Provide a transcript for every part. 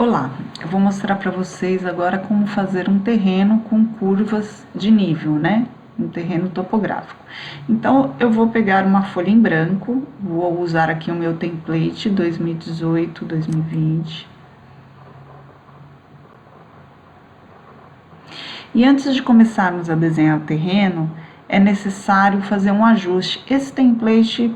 Olá, eu vou mostrar para vocês agora como fazer um terreno com curvas de nível, né? Um terreno topográfico. Então, eu vou pegar uma folha em branco, vou usar aqui o meu template 2018, 2020. E antes de começarmos a desenhar o terreno, é necessário fazer um ajuste. Esse template,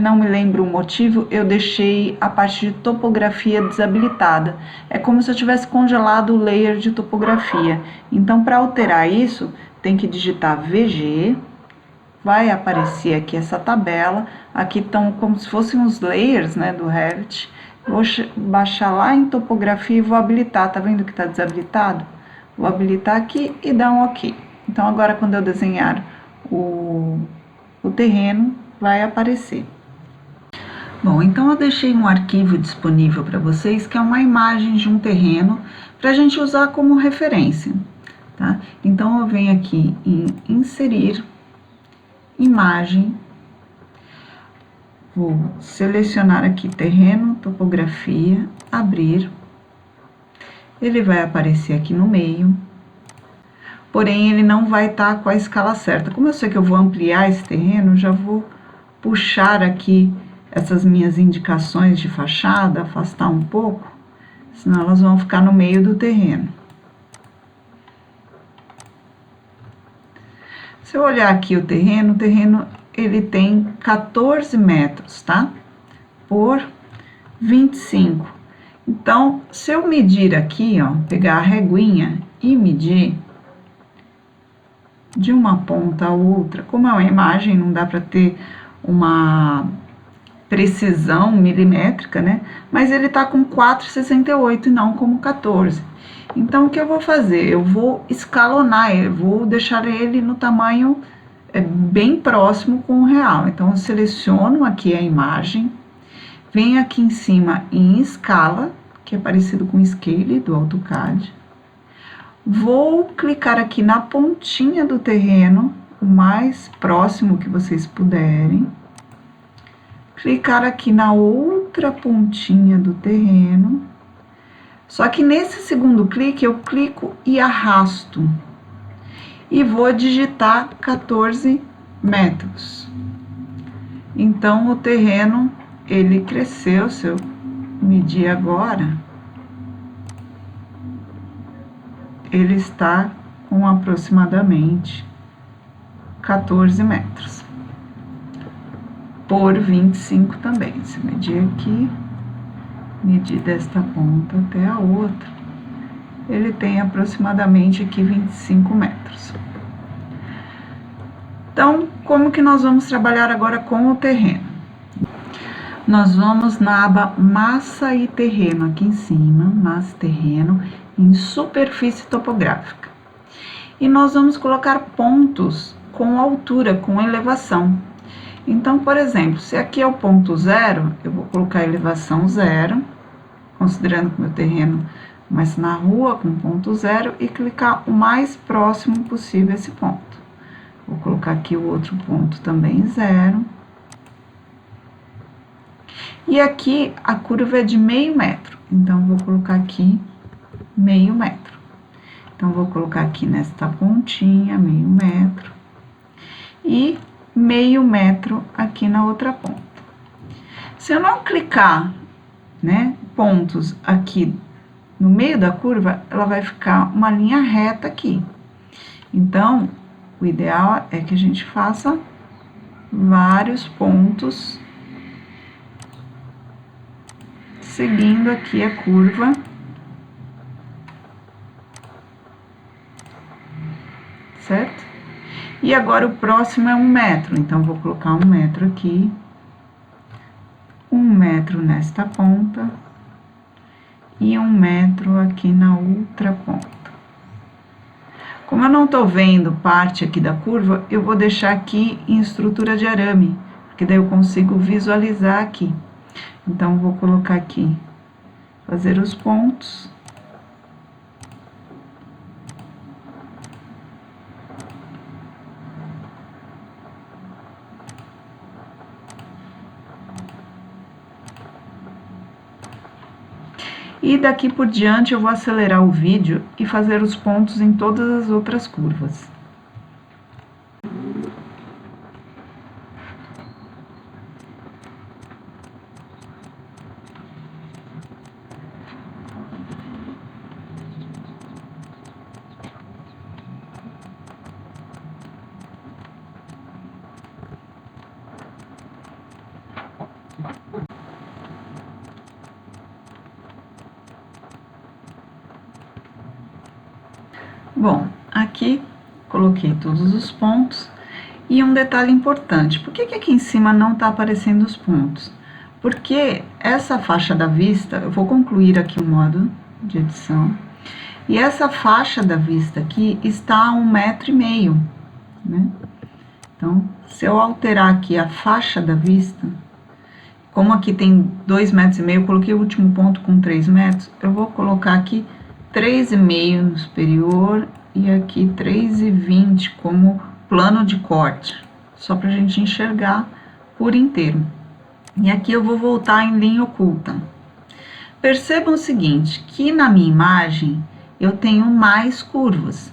não me lembro o motivo, eu deixei a parte de topografia desabilitada. É como se eu tivesse congelado o layer de topografia. Então, para alterar isso, tem que digitar VG, vai aparecer aqui essa tabela. Aqui estão como se fossem os layers, né, do Revit. Vou baixar lá em topografia e vou habilitar. Tá vendo que está desabilitado? Vou habilitar aqui e dar um OK. Então, agora quando eu desenhar o terreno, vai aparecer. Bom, então eu deixei um arquivo disponível para vocês, que é uma imagem de um terreno, para a gente usar como referência, tá? Então, eu venho aqui em Inserir, Imagem, vou selecionar aqui Terreno, Topografia, Abrir, ele vai aparecer aqui no meio, porém ele não vai estar com a escala certa. Como eu sei que eu vou ampliar esse terreno, já vou puxar aqui essas minhas indicações de fachada, afastar um pouco, senão elas vão ficar no meio do terreno. Se eu olhar aqui o terreno ele tem 14 metros, tá? Por 25. Então, se eu medir aqui, ó, pegar a reguinha e medir de uma ponta a outra, como é uma imagem, não dá para ter uma precisão milimétrica, né? Mas ele tá com 4,68 e não como 14. Então, o que eu vou fazer? Eu vou escalonar ele, vou deixar ele no tamanho bem próximo com o real. Então, eu seleciono aqui a imagem, venho aqui em cima em escala, que é parecido com Scale do AutoCAD. Vou clicar aqui na pontinha do terreno, o mais próximo que vocês puderem. Clicar aqui na outra pontinha do terreno. Só que nesse segundo clique, eu clico e arrasto. E vou digitar 14 metros. Então, o terreno, ele cresceu, se eu medir agora, ele está com aproximadamente 14 metros. Por 25 também. Se medir aqui, medir desta ponta até a outra, ele tem aproximadamente aqui 25 metros. Então, como que nós vamos trabalhar agora com o terreno? Nós vamos na aba Massa e Terreno, aqui em cima, Massa e Terreno, em Superfície Topográfica. E nós vamos colocar pontos com altura, com elevação. Então, por exemplo, se aqui é o ponto 0, eu vou colocar elevação 0, considerando que meu terreno começa na rua com ponto 0, e clicar o mais próximo possível a esse ponto. Vou colocar aqui o outro ponto também 0. E aqui a curva é de meio metro, então vou colocar aqui meio metro. Então, vou colocar aqui nesta pontinha, meio metro. E meio metro aqui na outra ponta. Se eu não clicar, né, pontos aqui no meio da curva, ela vai ficar uma linha reta aqui. Então, o ideal é que a gente faça vários pontos seguindo aqui a curva. Certo? E agora o próximo é 1 metro, então vou colocar 1 metro aqui, 1 metro nesta ponta e 1 metro aqui na outra ponta. Como eu não tô vendo parte aqui da curva, eu vou deixar aqui em estrutura de arame, porque daí eu consigo visualizar aqui. Então, vou colocar aqui, fazer os pontos. E daqui por diante eu vou acelerar o vídeo e fazer os pontos em todas as outras curvas. Bom, aqui coloquei todos os pontos. E um detalhe importante, por que aqui em cima não está aparecendo os pontos? Porque essa faixa da vista, eu vou concluir aqui o modo de edição, e essa faixa da vista aqui está a 1,5 m, né? Então, se eu alterar aqui a faixa da vista, como aqui tem 2,5 m, eu coloquei o último ponto com 3 metros, eu vou colocar aqui 3,5 no superior e aqui 3,20 como plano de corte, só para a gente enxergar por inteiro. E aqui eu vou voltar em linha oculta. Percebam o seguinte, que na minha imagem eu tenho mais curvas,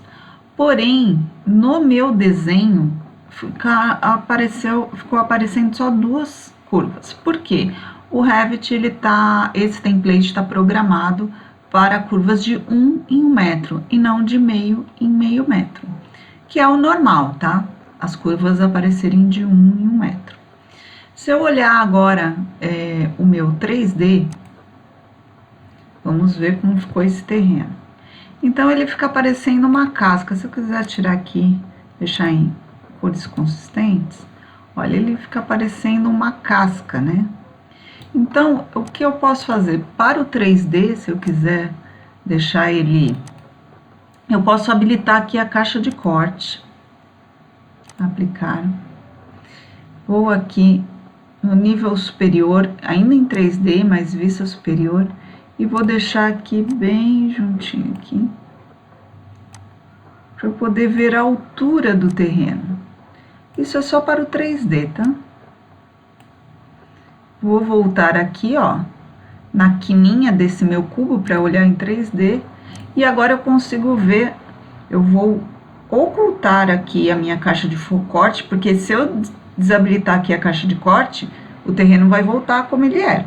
porém no meu desenho ficou aparecendo só 2 curvas. Por quê? O Revit, esse template está programado para curvas de 1 em 1 metro e não de meio em meio metro, que é o normal, tá? As curvas aparecerem de 1 em 1 metro. Se eu olhar agora o meu 3D, vamos ver como ficou esse terreno. Então, ele fica parecendo uma casca. Se eu quiser tirar aqui, deixar em cores consistentes, olha, ele fica parecendo uma casca, né? Então, o que eu posso fazer? Para o 3D, se eu quiser deixar ele... Eu posso habilitar aqui a caixa de corte. Aplicar. Vou aqui no nível superior, ainda em 3D, mas vista superior, e vou deixar aqui bem juntinho aqui, para eu poder ver a altura do terreno. Isso é só para o 3D, tá? Vou voltar aqui, ó, na quininha desse meu cubo para olhar em 3D, e agora eu consigo ver, eu vou ocultar aqui a minha caixa de corte, porque se eu desabilitar aqui a caixa de corte, o terreno vai voltar como ele era.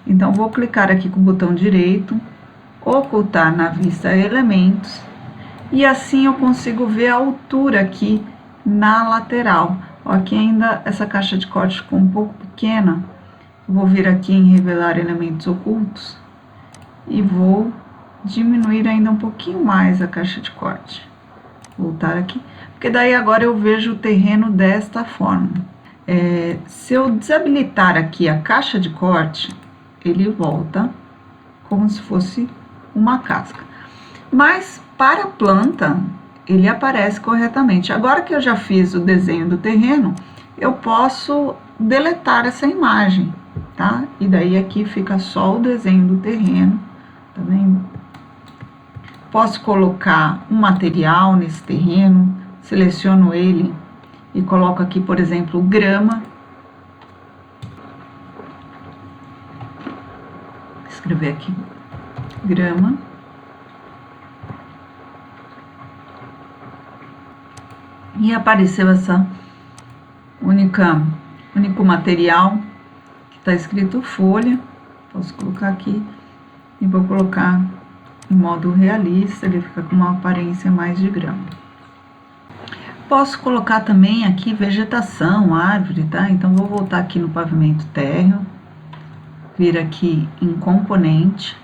Então, vou clicar aqui com o botão direito, ocultar na vista elementos, e assim eu consigo ver a altura aqui na lateral. Ó, aqui ainda essa caixa de corte ficou um pouco pequena, vou vir aqui em revelar elementos ocultos, e vou diminuir ainda um pouquinho mais a caixa de corte. Voltar aqui, porque daí agora eu vejo o terreno desta forma. Se eu desabilitar aqui a caixa de corte, ele volta como se fosse uma casca. Mas para a planta, ele aparece corretamente. Agora que eu já fiz o desenho do terreno, eu posso deletar essa imagem, tá? E daí aqui fica só o desenho do terreno, tá vendo? Posso colocar um material nesse terreno, seleciono ele e coloco aqui, por exemplo, grama. Escrever aqui, grama. E apareceu essa único material, que está escrito folha. Posso colocar aqui e vou colocar em modo realista, ele fica com uma aparência mais de grama. Posso colocar também aqui vegetação, árvore, tá? Então, vou voltar aqui no pavimento térreo, vir aqui em componente.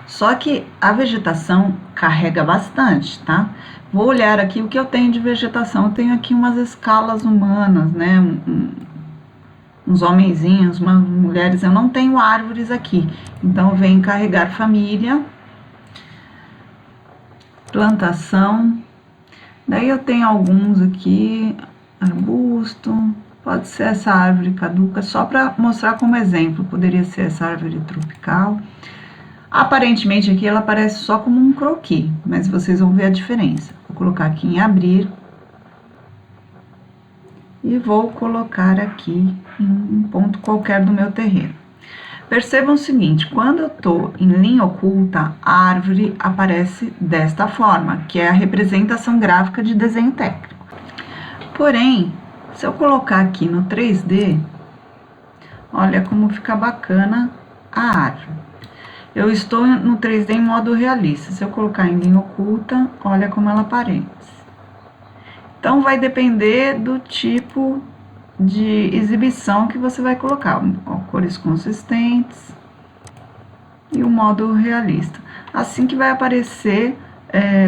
Só que a vegetação carrega bastante, tá? Vou olhar aqui o que eu tenho de vegetação. Eu tenho aqui umas escalas humanas, né? Uns homenzinhos, umas mulheres. Eu não tenho árvores aqui. Então, eu venho carregar família, plantação. Daí eu tenho alguns aqui, arbusto, pode ser essa árvore caduca, só para mostrar como exemplo, poderia ser essa árvore tropical. Aparentemente aqui ela aparece só como um croquis, mas vocês vão ver a diferença. Vou colocar aqui em abrir e vou colocar aqui em um ponto qualquer do meu terreno. Percebam o seguinte, quando eu estou em linha oculta, a árvore aparece desta forma, que é a representação gráfica de desenho técnico. Porém, se eu colocar aqui no 3D, olha como fica bacana a árvore. Eu estou no 3D em modo realista. Se eu colocar em linha oculta, olha como ela aparece. Então, vai depender do tipo de exibição que você vai colocar. Ó, cores consistentes e o modo realista. Assim que vai aparecer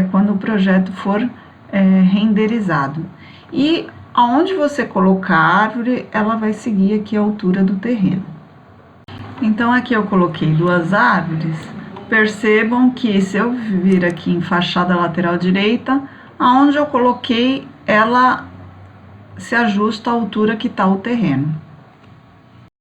quando o projeto for renderizado. E aonde você colocar a árvore, ela vai seguir aqui a altura do terreno. Então, aqui eu coloquei 2 árvores. Percebam que se eu vir aqui em fachada lateral direita, aonde eu coloquei, ela se ajusta à altura que está o terreno.